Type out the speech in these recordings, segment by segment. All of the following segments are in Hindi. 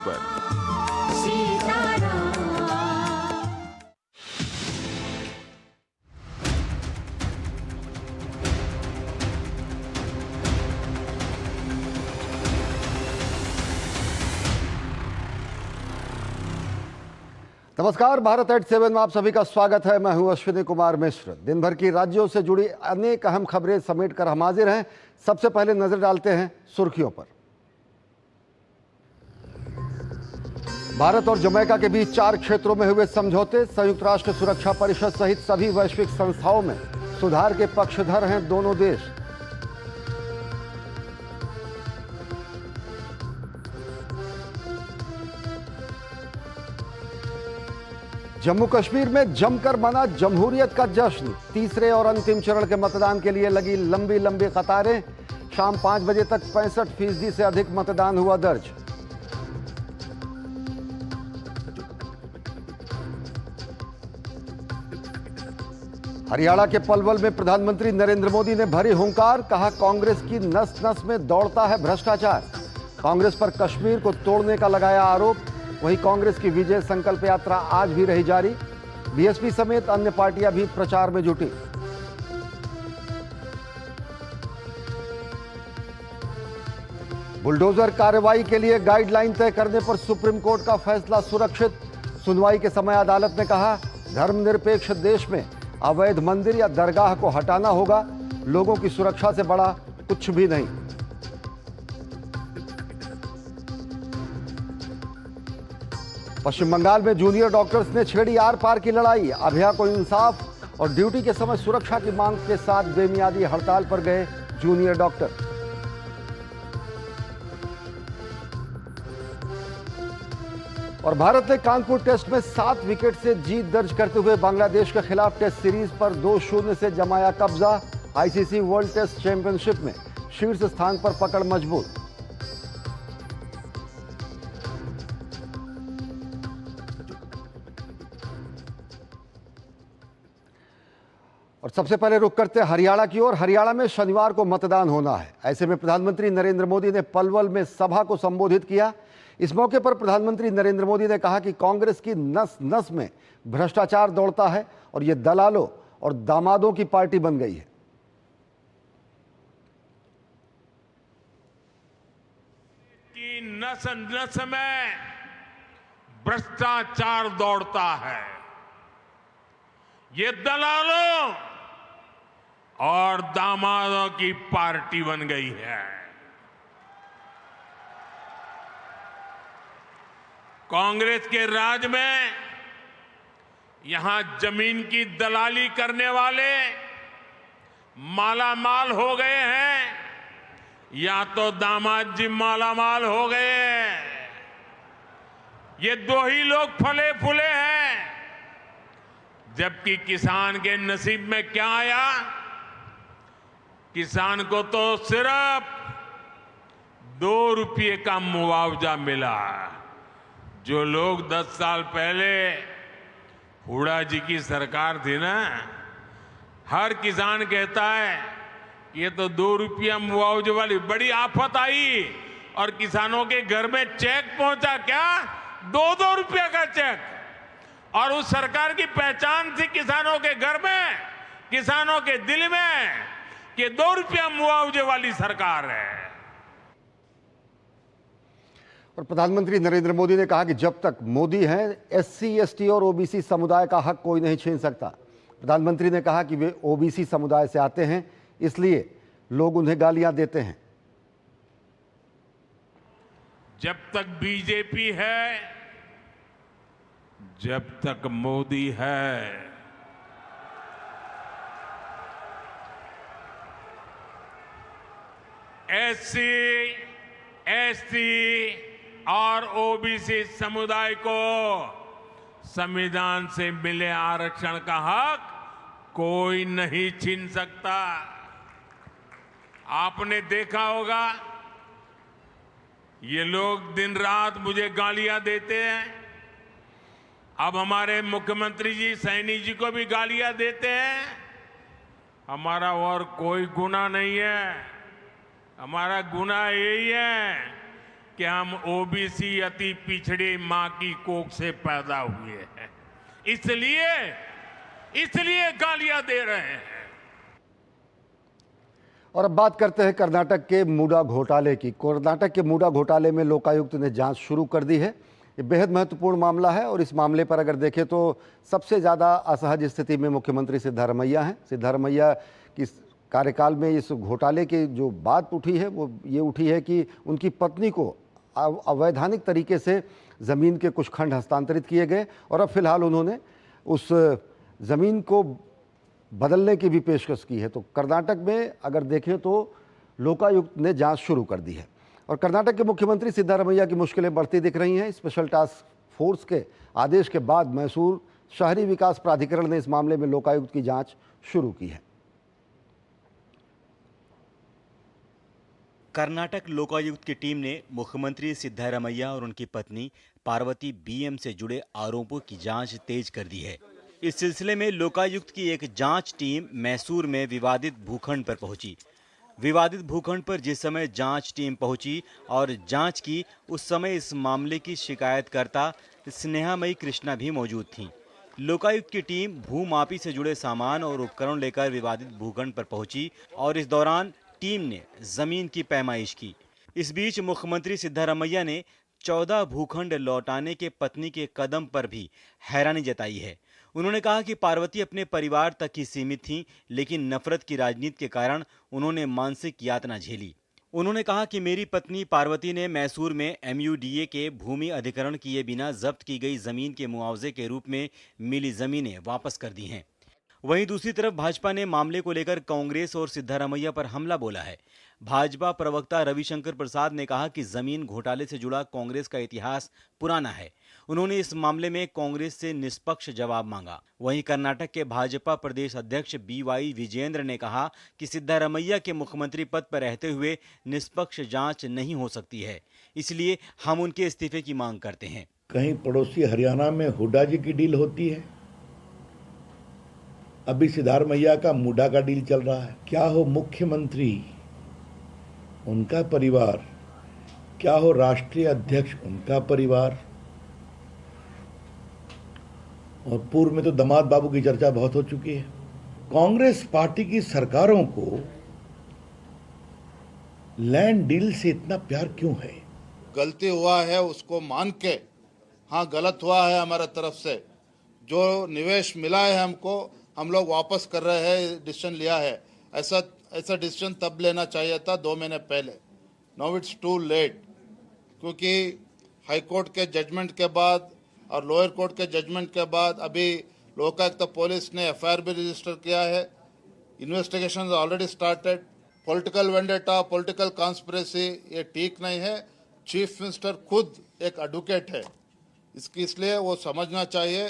पर नमस्कार, भारत एट 7 में आप सभी का स्वागत है। मैं हूं अश्विनी कुमार मिश्र। दिन भर की राज्यों से जुड़ी अनेक अहम खबरें समेटकर हम हाजिर हैं। सबसे पहले नजर डालते हैं सुर्खियों पर। भारत और जमैका के बीच 4 क्षेत्रों में हुए समझौते। संयुक्त राष्ट्र सुरक्षा परिषद सहित सभी वैश्विक संस्थाओं में सुधार के पक्षधर हैं दोनों देश। जम्मू कश्मीर में जमकर मना जमहूरियत का जश्न। तीसरे और अंतिम चरण के मतदान के लिए लगी लंबी लंबी कतारें। शाम 5 बजे तक 65% से अधिक मतदान हुआ दर्ज। हरियाणा के पलवल में प्रधानमंत्री नरेंद्र मोदी ने भरी हुंकार। कहा, कांग्रेस की नस नस में दौड़ता है भ्रष्टाचार। कांग्रेस पर कश्मीर को तोड़ने का लगाया आरोप। वहीं कांग्रेस की विजय संकल्प यात्रा आज भी रही जारी। बीएसपी समेत अन्य पार्टियां भी प्रचार में जुटी। बुलडोजर कार्रवाई के लिए गाइडलाइन तय करने पर सुप्रीम कोर्ट का फैसला सुरक्षित। सुनवाई के समय अदालत ने कहा, धर्मनिरपेक्ष देश में अवैध मंदिर या दरगाह को हटाना होगा। लोगों की सुरक्षा से बड़ा कुछ भी नहीं। पश्चिम बंगाल में जूनियर डॉक्टर्स ने छेड़ी आर पार की लड़ाई। अभया को इंसाफ और ड्यूटी के समय सुरक्षा की मांग के साथ बेमियादी हड़ताल पर गए जूनियर डॉक्टर। और भारत ने कानपुर टेस्ट में 7 विकेट से जीत दर्ज करते हुए बांग्लादेश के खिलाफ टेस्ट सीरीज पर 2-0 से जमाया कब्जा। आईसीसी वर्ल्ड टेस्ट चैंपियनशिप में शीर्ष स्थान पर पकड़ मजबूत। और सबसे पहले रुख करते हैं हरियाणा की ओर। हरियाणा में शनिवार को मतदान होना है। ऐसे में प्रधानमंत्री नरेंद्र मोदी ने पलवल में सभा को संबोधित किया। इस मौके पर प्रधानमंत्री नरेंद्र मोदी ने कहा कि कांग्रेस की नस नस में भ्रष्टाचार दौड़ता है और ये दलालों और दामादों की पार्टी बन गई है। कि नस नस में भ्रष्टाचार दौड़ता है, ये दलालों और दामादों की पार्टी बन गई है। कांग्रेस के राज में यहां जमीन की दलाली करने वाले मालामाल हो गए हैं, या तो दामाद जी मालामाल हो गए हैं। ये 2 ही लोग फले फूले हैं। जबकि किसान के नसीब में क्या आया? किसान को तो सिर्फ 2 रुपये का मुआवजा मिला। जो लोग 10 साल पहले हुड्डा जी की सरकार थी ना, हर किसान कहता है ये तो 2 रुपया मुआवजे वाली बड़ी आफत आई और किसानों के घर में चेक पहुंचा। क्या? 2-2 रुपया का चेक। और उस सरकार की पहचान थी किसानों के घर में, किसानों के दिल में, कि 2 रुपया मुआवजे वाली सरकार है। और प्रधानमंत्री नरेंद्र मोदी ने कहा कि जब तक मोदी हैं, एससी, एसटी और ओबीसी समुदाय का हक कोई नहीं छीन सकता। प्रधानमंत्री ने कहा कि वे ओबीसी समुदाय से आते हैं, इसलिए लोग उन्हें गालियां देते हैं। जब तक बीजेपी है, जब तक मोदी है, एससी, एसटी और ओबीसी समुदाय को संविधान से मिले आरक्षण का हक कोई नहीं छीन सकता। आपने देखा होगा, ये लोग दिन रात मुझे गालियां देते हैं। अब हमारे मुख्यमंत्री जी, सैनी जी को भी गालियां देते हैं। हमारा और कोई गुनाह नहीं है। हमारा गुनाह यही है कि हम ओबीसी अति पिछड़ी मां की कोख से पैदा हुए हैं, इसलिए गालियां दे रहे हैं। और अब बात करते हैं कर्नाटक के मूडा घोटाले की। कर्नाटक के मूडा घोटाले में लोकायुक्त ने जांच शुरू कर दी है। ये बेहद महत्वपूर्ण मामला है और इस मामले पर अगर देखें तो सबसे ज़्यादा असहज स्थिति में मुख्यमंत्री सिद्धारमैया हैं। सिद्धारमैया की कार्यकाल में इस घोटाले की जो बात उठी है वो ये उठी है कि उनकी पत्नी को अवैधानिक तरीके से ज़मीन के कुछ खंड हस्तांतरित किए गए और अब फिलहाल उन्होंने उस ज़मीन को बदलने की भी पेशकश की है। तो कर्नाटक में अगर देखें तो लोकायुक्त ने जांच शुरू कर दी है और कर्नाटक के मुख्यमंत्री सिद्धारमैया की मुश्किलें बढ़ती दिख रही हैं। स्पेशल टास्क फोर्स के आदेश के बाद मैसूर शहरी विकास प्राधिकरण ने इस मामले में लोकायुक्त की जांच शुरू की है। कर्नाटक लोकायुक्त की टीम ने मुख्यमंत्री सिद्धारमैया और उनकी पत्नी पार्वती बीएम से जुड़े आरोपों की जांच तेज कर दी है। इस सिलसिले में लोकायुक्त की एक जांच टीम मैसूर में विवादित भूखंड पर पहुंची। विवादित भूखंड पर जिस समय जांच टीम पहुंची और जांच की, उस समय इस मामले की शिकायतकर्ता स्नेहामयी कृष्णा भी मौजूद थीं। लोकायुक्त की टीम भूमापी से जुड़े सामान और उपकरण लेकर विवादित भूखंड पर पहुंची और इस दौरान टीम ने जमीन की पैमाइश की। इस बीच मुख्यमंत्री सिद्धारमैया ने 14 भूखंड लौटाने के पत्नी के कदम पर भी हैरानी जताई है। उन्होंने कहा कि पार्वती अपने परिवार तक ही सीमित थीं, लेकिन नफरत की राजनीति के कारण उन्होंने मानसिक यातना झेली। उन्होंने कहा कि मेरी पत्नी पार्वती ने मैसूर में MUDA के भूमि अधिग्रहण किए बिना जब्त की गई जमीन के मुआवजे के रूप में मिली जमीनें वापस कर दी हैं। वहीं दूसरी तरफ भाजपा ने मामले को लेकर कांग्रेस और सिद्धारमैया पर हमला बोला है। भाजपा प्रवक्ता रविशंकर प्रसाद ने कहा कि जमीन घोटाले से जुड़ा कांग्रेस का इतिहास पुराना है। उन्होंने इस मामले में कांग्रेस से निष्पक्ष जवाब मांगा। वहीं कर्नाटक के भाजपा प्रदेश अध्यक्ष BY विजेंद्र ने कहा कि सिद्धारमैया के मुख्यमंत्री पद पर रहते हुए निष्पक्ष जांच नहीं हो सकती है, इसलिए हम उनके इस्तीफे की मांग करते हैं। कहीं पड़ोसी हरियाणा में हुड्डा जी की डील होती है, अभी सिद्धारमैया का मूडा का डील चल रहा है। क्या हो मुख्यमंत्री, उनका परिवार, क्या हो राष्ट्रीय अध्यक्ष, उनका परिवार, और पूर्व में तो दामाद बाबू की चर्चा बहुत हो चुकी है। कांग्रेस पार्टी की सरकारों को लैंड डील से इतना प्यार क्यों है? गलती हुआ है उसको मान के, हाँ गलत हुआ है हमारे तरफ से, जो निवेश मिला है हमको हम लोग वापस कर रहे हैं, डिसीजन लिया है। ऐसा डिसीजन तब लेना चाहिए था 2 महीने पहले। नाउ इट्स टू लेट, क्योंकि हाई कोर्ट के जजमेंट के बाद और लोअर कोर्ट के जजमेंट के बाद अभी लोकायुक्त पुलिस ने FIR भी रजिस्टर किया है। Investigation already started. Political vendetta, political conspiracy ये ठीक नहीं है। चीफ मिनिस्टर खुद एक एडवोकेट है, इसलिए वो समझना चाहिए,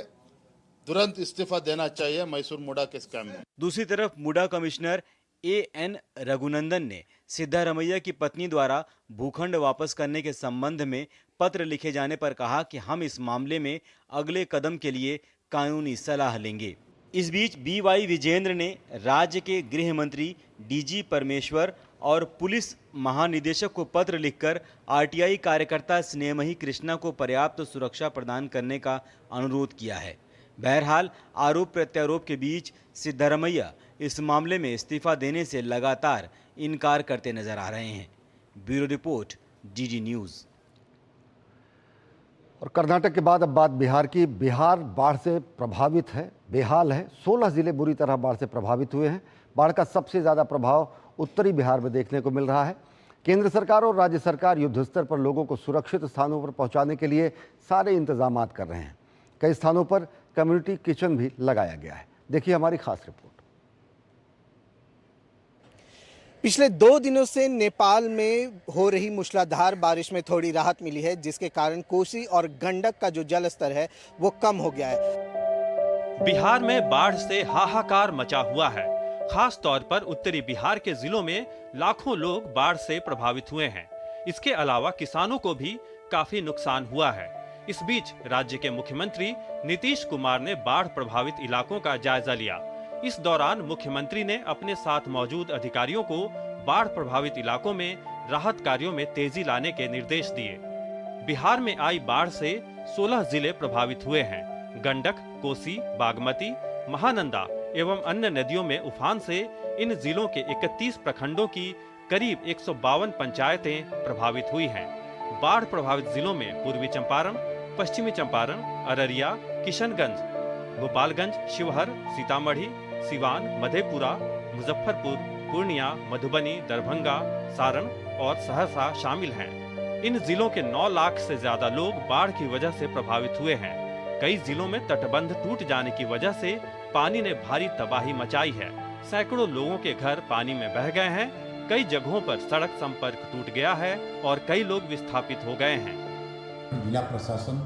तुरंत इस्तीफा देना चाहिए मैसूर मूडा के स्कैम में। दूसरी तरफ मूडा कमिश्नर AN रघुनंदन ने सिद्धारमैया की पत्नी द्वारा भूखंड वापस करने के संबंध में पत्र लिखे जाने पर कहा कि हम इस मामले में अगले कदम के लिए कानूनी सलाह लेंगे। इस बीच BY विजेंद्र ने राज्य के गृह मंत्री DG परमेश्वर और पुलिस महानिदेशक को पत्र लिखकर RTI कार्यकर्ता स्नेहमयी कृष्णा को पर्याप्त सुरक्षा प्रदान करने का अनुरोध किया है। बहरहाल आरोप प्रत्यारोप के बीच सिद्धारमैया इस मामले में इस्तीफा देने से लगातार इनकार करते नजर आ रहे हैं। Bureau report, DD news. और कर्नाटक के बाद अब बात बिहार की। बिहार बाढ़ से प्रभावित है, बेहाल है। 16 जिले बुरी तरह बाढ़ से प्रभावित हुए हैं। बाढ़ का सबसे ज़्यादा प्रभाव उत्तरी बिहार में देखने को मिल रहा है। केंद्र सरकार और राज्य सरकार युद्ध स्तर पर लोगों को सुरक्षित स्थानों पर पहुंचाने के लिए सारे इंतजाम कर रहे हैं। कई स्थानों पर कम्युनिटी किचन भी लगाया गया है। देखिए हमारी खास रिपोर्ट। पिछले 2 दिनों से नेपाल में हो रही मूसलाधार बारिश में थोड़ी राहत मिली है, जिसके कारण कोसी और गंडक का जो जल स्तर है वो कम हो गया है। बिहार में बाढ़ से हाहाकार मचा हुआ है। खास तौर पर उत्तरी बिहार के जिलों में लाखों लोग बाढ़ से प्रभावित हुए हैं। इसके अलावा किसानों को भी काफी नुकसान हुआ है। इस बीच राज्य के मुख्यमंत्री नीतीश कुमार ने बाढ़ प्रभावित इलाकों का जायजा लिया। इस दौरान मुख्यमंत्री ने अपने साथ मौजूद अधिकारियों को बाढ़ प्रभावित इलाकों में राहत कार्यों में तेजी लाने के निर्देश दिए। बिहार में आई बाढ़ से 16 जिले प्रभावित हुए हैं। गंडक, कोसी, बागमती, महानंदा एवं अन्य नदियों में उफान से इन जिलों के 31 प्रखंडों की करीब 152 पंचायतें प्रभावित हुई हैं। बाढ़ प्रभावित जिलों में पूर्वी चंपारण, पश्चिमी चंपारण, अररिया, किशनगंज, गोपालगंज, शिवहर, सीतामढ़ी, सिवान, मधेपुरा, मुजफ्फरपुर, पूर्णिया, मधुबनी, दरभंगा, सारण और सहरसा शामिल हैं। इन जिलों के 9 लाख से ज्यादा लोग बाढ़ की वजह से प्रभावित हुए हैं। कई जिलों में तटबंध टूट जाने की वजह से पानी ने भारी तबाही मचाई है। सैकड़ों लोगों के घर पानी में बह गए हैं। कई जगहों पर सड़क संपर्क टूट गया है और कई लोग विस्थापित हो गए हैं। जिला प्रशासन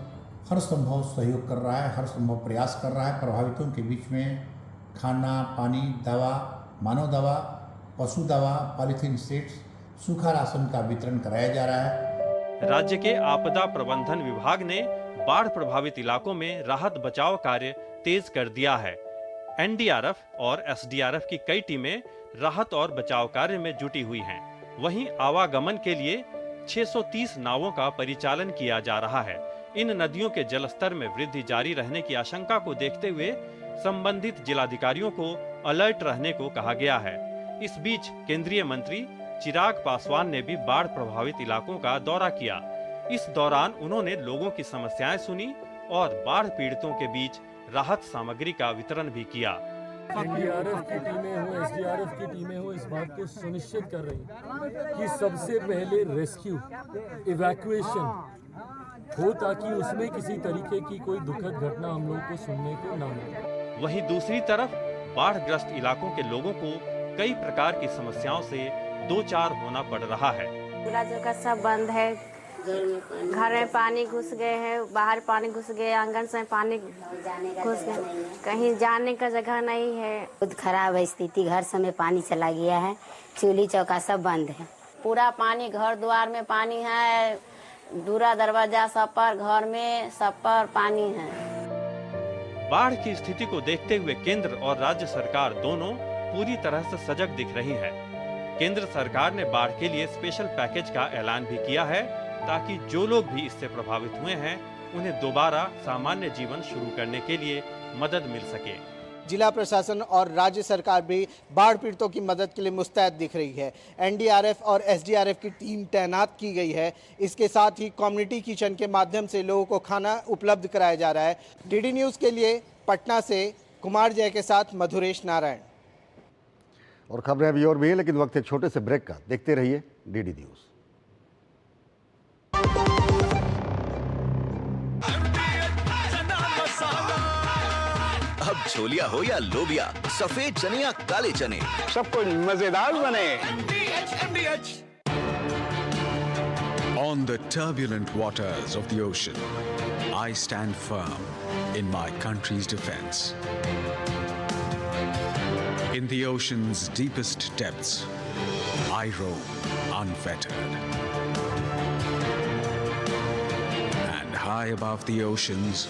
हर संभव सहयोग कर रहा है, हर संभव प्रयास कर रहा है। प्रभावितों के बीच में खाना, पानी, दवा, मानव दवा, पशु दवा, पॉलीथीन सेट्स, सूखा राशन का वितरण कराया जा रहा है। राज्य के आपदा प्रबंधन विभाग ने बाढ़ प्रभावित इलाकों में राहत बचाव कार्य तेज कर दिया है। एनडीआरएफ और एसडीआरएफ की कई टीमें राहत और बचाव कार्य में जुटी हुई हैं। वहीं आवागमन के लिए 630 नावों का परिचालन किया जा रहा है। इन नदियों के जलस्तर में वृद्धि जारी रहने की आशंका को देखते हुए संबंधित जिलाधिकारियों को अलर्ट रहने को कहा गया है। इस बीच केंद्रीय मंत्री चिराग पासवान ने भी बाढ़ प्रभावित इलाकों का दौरा किया। इस दौरान उन्होंने लोगों की समस्याएं सुनी और बाढ़ पीड़ितों के बीच राहत सामग्री का वितरण भी किया। एनडीआरएफ की टीमें हो, एसडीआरएफ की टीमें हो, इस बात को सुनिश्चित कर रही कि सबसे पहले रेस्क्यू, इवैक्यूएशन हो ताकि उसमें किसी तरीके की कोई दुखद घटना हम लोगों को सुनने को ना मिले। वहीं दूसरी तरफ बाढ़ ग्रस्त इलाकों के लोगों को कई प्रकार की समस्याओं से दो चार होना पड़ रहा है। इलाजों का सब बंद है। घर में पानी घुस गए हैं, बाहर पानी घुस गए, आंगन से पानी घुस गए, कहीं जाने का जगह नहीं है। बहुत खराब है स्थिति, घर समय पानी चला गया है, चूल्ही चौका सब बंद है। पूरा पानी घर द्वार में पानी है, दूरा दरवाजा सब पर, घर में सब पर पानी है। बाढ़ की स्थिति को देखते हुए केंद्र और राज्य सरकार दोनों पूरी तरह से सजग दिख रही है। केंद्र सरकार ने बाढ़ के लिए स्पेशल पैकेज का ऐलान भी किया है ताकि जो लोग भी इससे प्रभावित हुए हैं उन्हें दोबारा सामान्य जीवन शुरू करने के लिए मदद मिल सके। जिला प्रशासन और राज्य सरकार भी बाढ़ पीड़ितों की मदद के लिए मुस्तैद दिख रही है। एनडीआरएफ और एसडीआरएफ की टीम तैनात की गई है। इसके साथ ही कम्युनिटी किचन के माध्यम से लोगों को खाना उपलब्ध कराया जा रहा है। डीडी न्यूज़ के लिए पटना से कुमार जय के साथ मधुरेश नारायण। और खबरें अभी और भी हैं, लेकिन वक्त एक छोटे से ब्रेक का। देखते रहिए डीडी न्यूज़। अब छोलिया हो या लोबिया, सफेद चने या काले चने, सब कुछ मजेदार बने। On the turbulent waters of the ocean, I stand firm in my country's defense. In the ocean's deepest depths, I roam unfettered. And high above the oceans,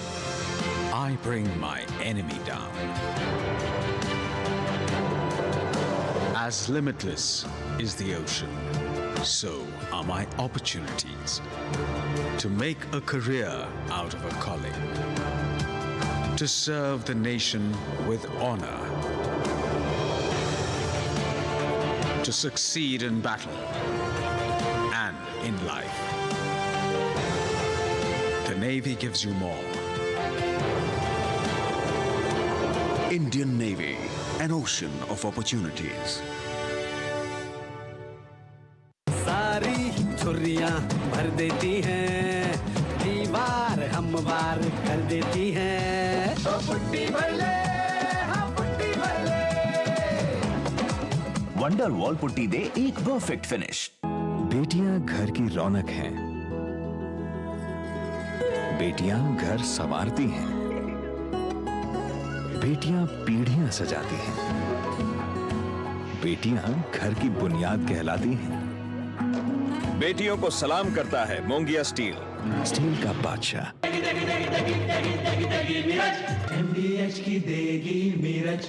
I bring my enemy down. As limitless is the ocean, so are my opportunities to make a career out of a calling, to serve the nation with honor, to succeed in battle and in life. The Navy gives you more. Indian Navy, an ocean of opportunities. सारी छुर्रियां भर देती हैं, दीवार हमवार कर देती हैं। तो पुट्टी भर ले, हाँ पुट्टी भर ले। वंडर वॉल पुट्टी दे एक परफेक्ट फिनिश। बेटियां घर की रौनक हैं। बेटियां घर संवारती हैं। बेटियां पीढ़ियां सजाती हैं। बेटियां घर की बुनियाद कहलाती हैं। बेटियों को सलाम करता है मोंगिया स्टील, स्टील का बादशाह। MDH की देगी मीरज।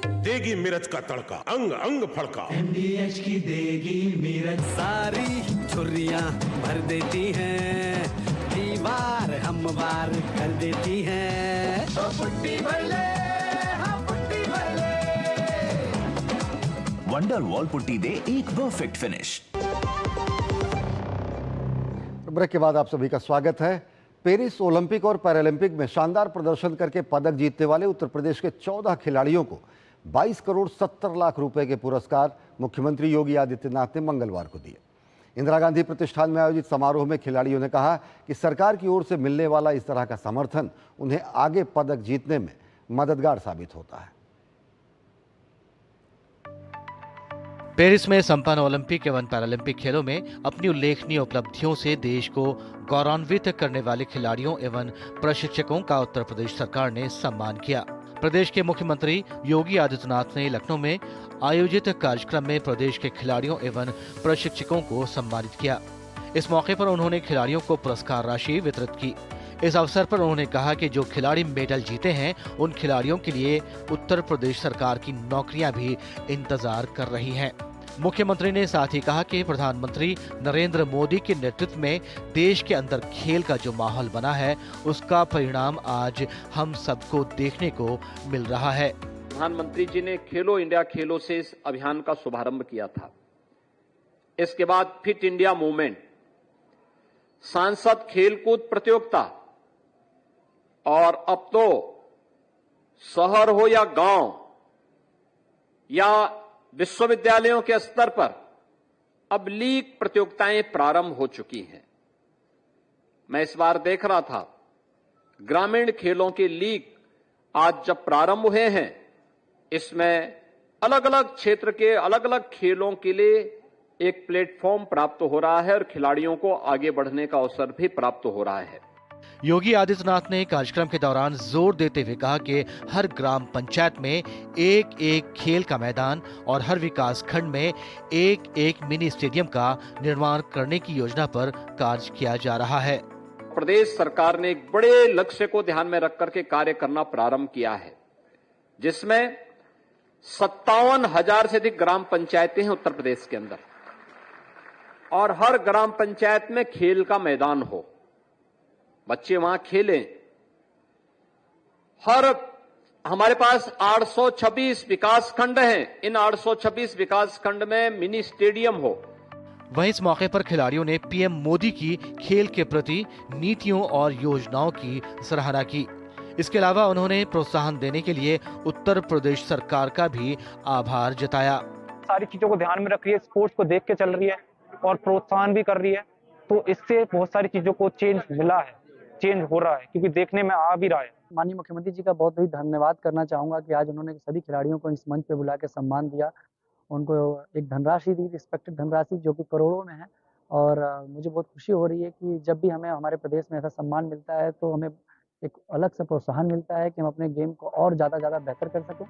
देगी मिर्च का तड़का, अंग अंग फड़का। MDH की देगी मिर्च सारी छुर्रियां भर देती हैं, दीवार हमवार कर देती हैं। तो पुट्टी भर ले, हाँ पुट्टी भर ले। वंडर वॉल पुट्टी दे एक परफेक्ट फिनिश। ब्रेक के बाद आप सभी का स्वागत है। पेरिस ओलंपिक और पैरालंपिक में शानदार प्रदर्शन करके पदक जीतने वाले उत्तर प्रदेश के 14 खिलाड़ियों को 22 करोड़ 70 लाख रुपए के पुरस्कार मुख्यमंत्री योगी आदित्यनाथ ने मंगलवार को दिए। इंदिरा गांधी प्रतिष्ठान में आयोजित समारोह में खिलाड़ियों ने कहा कि सरकार की ओर से मिलने वाला इस तरह का समर्थन उन्हें आगे पदक जीतने में मददगार साबित होता है। पेरिस में संपन्न ओलंपिक एवं पैरालंपिक खेलों में अपनी उल्लेखनीय उपलब्धियों से देश को गौरवान्वित करने वाले खिलाड़ियों एवं प्रशिक्षकों का उत्तर प्रदेश सरकार ने सम्मान किया। प्रदेश के मुख्यमंत्री योगी आदित्यनाथ ने लखनऊ में आयोजित कार्यक्रम में प्रदेश के खिलाड़ियों एवं प्रशिक्षकों को सम्मानित किया। इस मौके पर उन्होंने खिलाड़ियों को पुरस्कार राशि वितरित की। इस अवसर पर उन्होंने कहा कि जो खिलाड़ी मेडल जीते हैं उन खिलाड़ियों के लिए उत्तर प्रदेश सरकार की नौकरियां भी इंतजार कर रही हैं। मुख्यमंत्री ने साथ ही कहा कि प्रधानमंत्री नरेंद्र मोदी के नेतृत्व में देश के अंदर खेल का जो माहौल बना है उसका परिणाम आज हम सबको देखने को मिल रहा है। प्रधानमंत्री जी ने खेलो इंडिया खेलों से इस अभियान का शुभारंभ किया था। इसके बाद फिट इंडिया मूवमेंट, सांसद खेलकूद प्रतियोगिता और अब तो शहर हो या गांव या विश्वविद्यालयों के स्तर पर अब लीग प्रतियोगिताएं प्रारंभ हो चुकी हैं। मैं इस बार देख रहा था ग्रामीण खेलों के लीग आज जब प्रारंभ हुए हैं, इसमें अलग अलग क्षेत्र के अलग अलग खेलों के लिए एक प्लेटफॉर्म प्राप्त हो रहा है और खिलाड़ियों को आगे बढ़ने का अवसर भी प्राप्त हो रहा है। योगी आदित्यनाथ ने कार्यक्रम के दौरान जोर देते हुए कहा कि हर ग्राम पंचायत में एक एक खेल का मैदान और हर विकास खंड में एक एक मिनी स्टेडियम का निर्माण करने की योजना पर कार्य किया जा रहा है। प्रदेश सरकार ने एक बड़े लक्ष्य को ध्यान में रख करके कार्य करना प्रारंभ किया है, जिसमें 57,000 से अधिक ग्राम पंचायतें हैं उत्तर प्रदेश के अंदर और हर ग्राम पंचायत में खेल का मैदान हो, बच्चे वहां खेलें। हमारे पास 826 विकास खंड हैं, इन 826 विकास खंड में मिनी स्टेडियम हो। वहीं इस मौके पर खिलाड़ियों ने पीएम मोदी की खेल के प्रति नीतियों और योजनाओं की सराहना की। इसके अलावा उन्होंने प्रोत्साहन देने के लिए उत्तर प्रदेश सरकार का भी आभार जताया। सारी चीजों को ध्यान में रख रही है, स्पोर्ट्स को देख के चल रही है और प्रोत्साहन भी कर रही है, तो इससे बहुत सारी चीजों को चेंज मिला है, चेंज हो रहा है, क्योंकि देखने में आ भी रहा है। माननीय मुख्यमंत्री जी का बहुत बहुत धन्यवाद करना चाहूंगा कि आज उन्होंने सभी खिलाड़ियों को इस मंच पे बुला के सम्मान दिया। उनको एक धनराशि दी, रिस्पेक्टेड धनराशि जो कि करोड़ों में है, और मुझे बहुत खुशी हो रही है कि जब भी हमें हमारे प्रदेश में ऐसा सम्मान मिलता है तो हमें एक अलग से प्रोत्साहन मिलता है कि हम अपने गेम को और ज्यादा बेहतर कर सकें।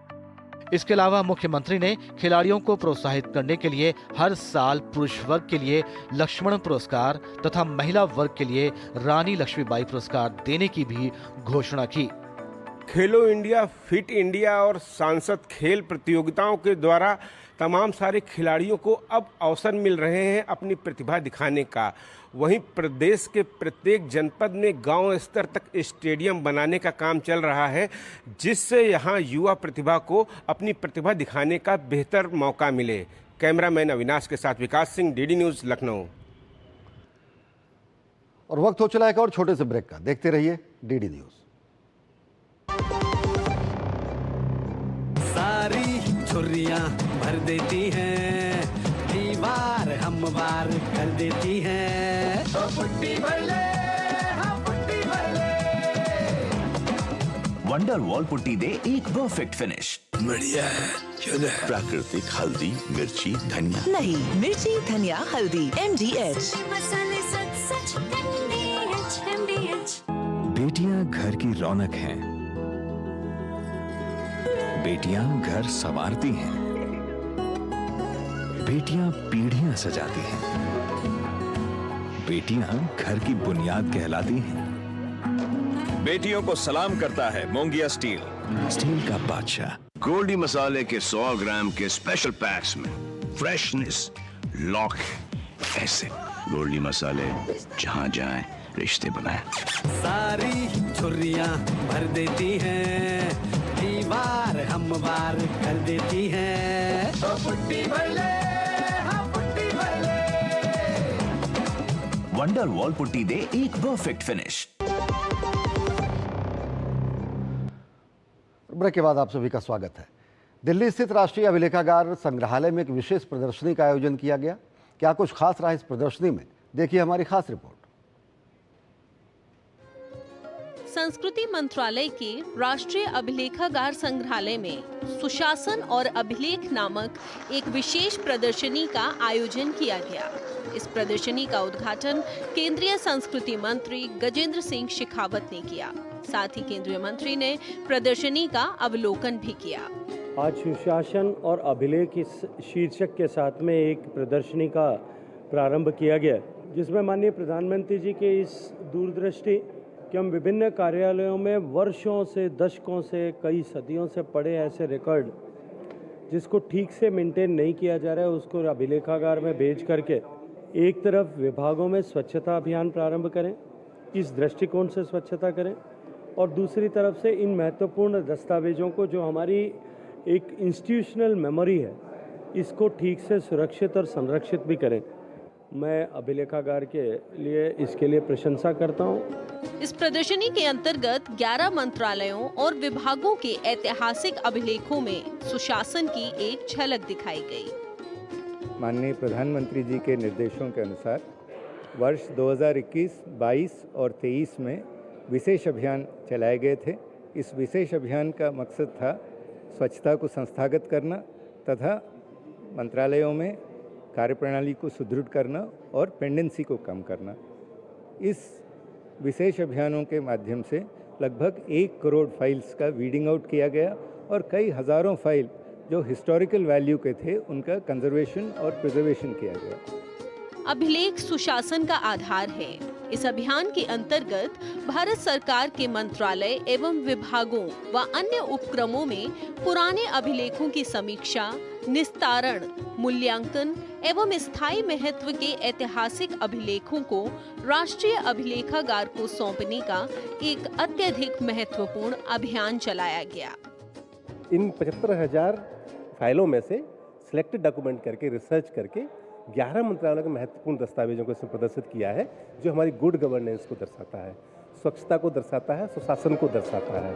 इसके अलावा मुख्यमंत्री ने खिलाड़ियों को प्रोत्साहित करने के लिए हर साल पुरुष वर्ग के लिए लक्ष्मण पुरस्कार तथा महिला वर्ग के लिए रानी लक्ष्मीबाई पुरस्कार देने की भी घोषणा की। खेलो इंडिया, फिट इंडिया और सांसद खेल प्रतियोगिताओं के द्वारा तमाम सारे खिलाड़ियों को अब अवसर मिल रहे हैं अपनी प्रतिभा दिखाने का। वहीं प्रदेश के प्रत्येक जनपद में गांव स्तर तक स्टेडियम बनाने का काम चल रहा है, जिससे यहां युवा प्रतिभा को अपनी प्रतिभा दिखाने का बेहतर मौका मिले। कैमरामैन अविनाश के साथ विकास सिंह, डीडी न्यूज, लखनऊ। और वक्त हो चला एक और छोटे से ब्रेक का, देखते रहिए डीडी न्यूज। सारी छुर्रियां भर देती हैं, दीवार हमवार कर देती हैं। तो पुट्टी भर ले, हाँ पुट्टी भर ले। वंडर वॉल पुट्टी दे एक परफेक्ट फिनिश। बढ़िया है, क्यों ना? प्राकृतिक हल्दी, मिर्ची, धनिया। नहीं, मिर्ची, धनिया, हल्दी, MDH। बेटियां घर की रौनक हैं। बेटियां घर संवारती हैं। बेटियां पीढ़ियां सजाती हैं। बेटियां घर की बुनियाद कहलाती हैं। बेटियों को सलाम करता है मोंगिया स्टील। स्टील का बादशाह गोल्डी मसाले के 100 ग्राम के स्पेशल पैक्स में फ्रेशनेस लॉक ऐसे गोल्डी मसाले जहां जाएं रिश्ते बनाएं। सारी छुर्रियां भर देती हैं, दीवार हमवार कर देती हैं। तो पुट्टी भर ले, हाँ पुट्टी भर ले। वंडर वॉल पुट्टी दे एक परफेक्ट फिनिश। ब्रेक के बाद आप सभी का स्वागत है। दिल्ली स्थित राष्ट्रीय अभिलेखागार संग्रहालय में एक विशेष प्रदर्शनी का आयोजन किया गया। क्या कुछ खास रहा इस प्रदर्शनी में, देखिए हमारी खास रिपोर्ट। संस्कृति मंत्रालय के राष्ट्रीय अभिलेखागार संग्रहालय में सुशासन और अभिलेख नामक एक विशेष प्रदर्शनी का आयोजन किया गया। इस प्रदर्शनी का उद्घाटन केंद्रीय संस्कृति मंत्री गजेंद्र सिंह शेखावत ने किया। साथ ही केंद्रीय मंत्री ने प्रदर्शनी का अवलोकन भी किया। आज सुशासन और अभिलेख इस शीर्षक के साथ में एक प्रदर्शनी का प्रारंभ किया गया, जिसमें माननीय प्रधानमंत्री जी के इस दूरदृष्टि कि हम विभिन्न कार्यालयों में वर्षों से, दशकों से, कई सदियों से पड़े ऐसे रिकॉर्ड जिसको ठीक से मेंटेन नहीं किया जा रहा है, उसको अभिलेखागार में भेज करके एक तरफ विभागों में स्वच्छता अभियान प्रारंभ करें, इस दृष्टिकोण से स्वच्छता करें, और दूसरी तरफ से इन महत्वपूर्ण दस्तावेजों को जो हमारी एक इंस्टीट्यूशनल मेमोरी है, इसको ठीक से सुरक्षित और संरक्षित भी करें। मैं अभिलेखागार के लिए इसके लिए प्रशंसा करता हूं। इस प्रदर्शनी के अंतर्गत 11 मंत्रालयों और विभागों के ऐतिहासिक अभिलेखों में सुशासन की एक झलक दिखाई गई। माननीय प्रधानमंत्री जी के निर्देशों के अनुसार वर्ष 2021, 22 और 23 में विशेष अभियान चलाए गए थे। इस विशेष अभियान का मकसद था स्वच्छता को संस्थागत करना तथा मंत्रालयों में कार्यप्रणाली को सुदृढ़ करना और पेंडेंसी को कम करना। इस विशेष अभियानों के माध्यम से लगभग 1 करोड़ फाइल्स का वीडिंग आउट किया गया और कई हज़ारों फाइल जो हिस्टोरिकल वैल्यू के थे उनका कंजर्वेशन और प्रिजर्वेशन किया गया। अभिलेख सुशासन का आधार है। इस अभियान के अंतर्गत भारत सरकार के मंत्रालय एवं विभागों व अन्य उपक्रमों में पुराने अभिलेखों की समीक्षा, निस्तारण, मूल्यांकन एवं स्थायी महत्व के ऐतिहासिक अभिलेखों को राष्ट्रीय अभिलेखागार को सौंपने का एक अत्यधिक महत्वपूर्ण अभियान चलाया गया। इन 75,000 फाइलों में से सिलेक्टेड डॉक्यूमेंट करके, रिसर्च करके 11 मंत्रालयों के महत्वपूर्ण दस्तावेजों को इसमें प्रदर्शित किया है, जो हमारी गुड गवर्नेंस को दर्शाता है, स्वच्छता को दर्शाता है, सुशासन को दर्शाता है।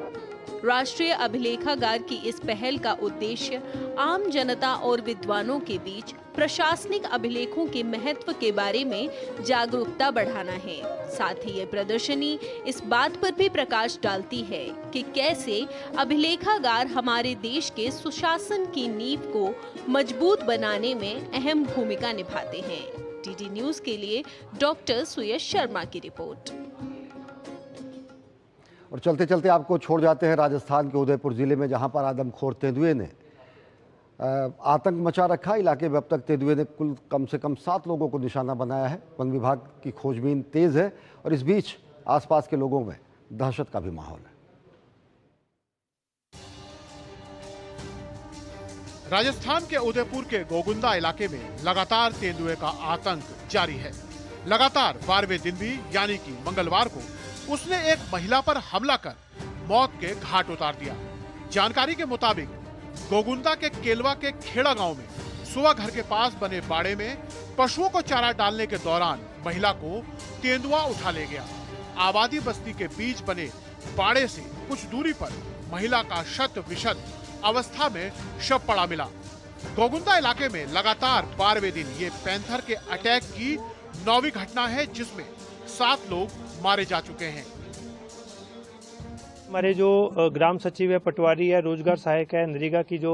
राष्ट्रीय अभिलेखागार की इस पहल का उद्देश्य आम जनता और विद्वानों के बीच प्रशासनिक अभिलेखों के महत्व के बारे में जागरूकता बढ़ाना है। साथ ही ये प्रदर्शनी इस बात पर भी प्रकाश डालती है कि कैसे अभिलेखागार हमारे देश के सुशासन की नींव को मजबूत बनाने में अहम भूमिका निभाते हैं। डीडी न्यूज के लिए डॉक्टर सुयश शर्मा की रिपोर्ट। और चलते चलते आपको छोड़ जाते हैं राजस्थान के उदयपुर जिले में, जहां पर आदमखोर तेंदुए ने आतंक मचा रखा। इलाके में अब तक तेंदुए ने कुल कम से कम 7 लोगों को निशाना बनाया है। वन विभाग की खोजबीन तेज है और इस बीच आसपास के लोगों में दहशत का भी माहौल है। राजस्थान के उदयपुर के गोगुंदा इलाके में लगातार तेंदुए का आतंक जारी है। लगातार 12वें दिन भी यानी कि मंगलवार को उसने एक महिला पर हमला कर मौत के घाट उतार दिया। जानकारी के मुताबिक गोगुंदा के केलवा के खेड़ा गांव में सुबह घर के पास बने बाड़े में पशुओं को चारा डालने के दौरान महिला को तेंदुआ उठा ले गया। आबादी बस्ती के बीच बने बाड़े से कुछ दूरी पर महिला का शत विशत अवस्था में शव पड़ा मिला। गोगुंदा इलाके में लगातार 12वें दिन ये पैंथर के अटैक की 9वीं घटना है, जिसमें 7 लोग मारे जा चुके हैं। हमारे जो ग्राम सचिव है, पटवारी है, रोजगार सहायक है, नरेगा की जो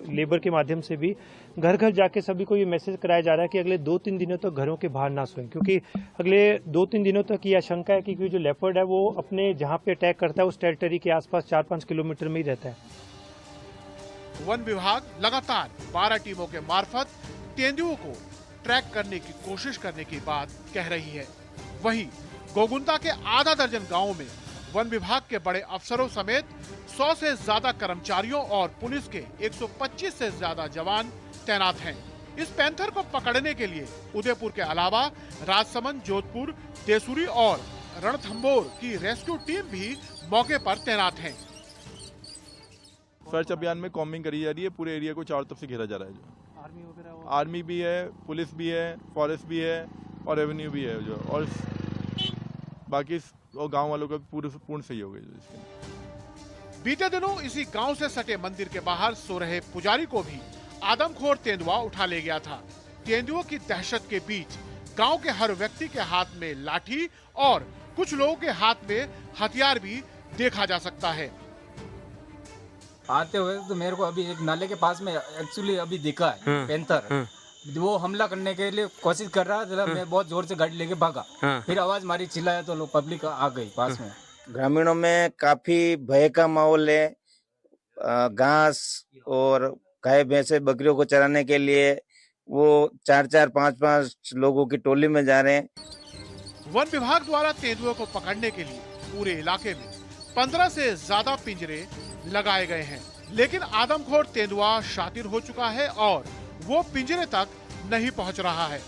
लेबर के माध्यम से भी घर घर जाके सभी को ये मैसेज कराया जा रहा है कि अगले 2-3 दिनों तक घरों के बाहर ना सोएं, क्योंकि अगले 2-3 दिनों तक ये आशंका है कि जो लेपर्ड है वो अपने जहां पे अटैक करता है उस टेरिटरी के आसपास 4-5 किलोमीटर में ही रहता है। वन विभाग लगातार 12 टीमों के मार्फत तेंदुओं को ट्रैक करने की कोशिश करने की बात कह रही है। वहीं गोगुंदा के आधा दर्जन गांवों में वन विभाग के बड़े अफसरों समेत 100 से ज्यादा कर्मचारियों और पुलिस के 125 से ज्यादा जवान तैनात हैं। इस पैंथर को पकड़ने के लिए उदयपुर के अलावा राजसमंद, जोधपुर, देसूरी और रणथंभौर की रेस्क्यू टीम भी मौके पर तैनात हैं। सर्च अभियान में कॉम्बिंग करी जा रही है, पूरे एरिया को चारों तरफ से घेरा जा रहा है। जो आर्मी भी है, पुलिस भी है, फॉरेस्ट भी है और रेवेन्यू भी है, जो और बाकी और गांव वालों का पूर्ण सहयोग है। बीते दिनों इसी गांव से सटे मंदिर के बाहर सो रहे पुजारी को भी आदमखोर तेंदुआ उठा ले गया था। तेंदुओं की दहशत के बीच गांव के हर व्यक्ति के हाथ में लाठी और कुछ लोगों के हाथ में हथियार भी देखा जा सकता है। आते हुए तो मेरे को अभी एक नाले के पास में एक्चुअली अभी दिखा है पैंथर। वो हमला करने के लिए कोशिश कर रहा था। मैं बहुत जोर से गाड़ी लेके भागा, फिर आवाज मारी, चिल्लाया तो लोग पब्लिक आ गई पास में। ग्रामीणों में काफी भय का माहौल है। घास और गाय भैंसे बकरियों को चराने के लिए वो 4-4, 5-5 लोगों की टोली में जा रहे हैं। वन विभाग द्वारा तेंदुओं को पकड़ने के लिए पूरे इलाके में 15 से ज्यादा पिंजरे लगाए गए हैं, लेकिन आदमखोर तेंदुआ शातिर हो चुका है और वो पिंजरे तक नहीं पहुंच रहा है।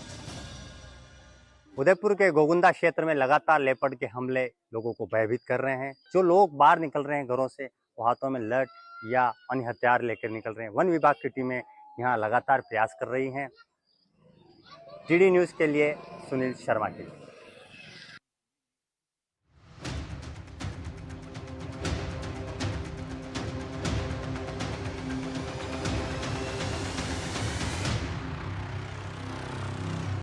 उदयपुर के गोगुंदा क्षेत्र में लगातार लेपर्ड के हमले लोगों को भयभीत कर रहे हैं। जो लोग बाहर निकल रहे हैं घरों से, वो हाथों में लठ या अन्य हथियार लेकर निकल रहे हैं। वन विभाग की टीमें यहाँ लगातार प्रयास कर रही हैं। टीडी न्यूज़ के लिए सुनील शर्मा के लिए।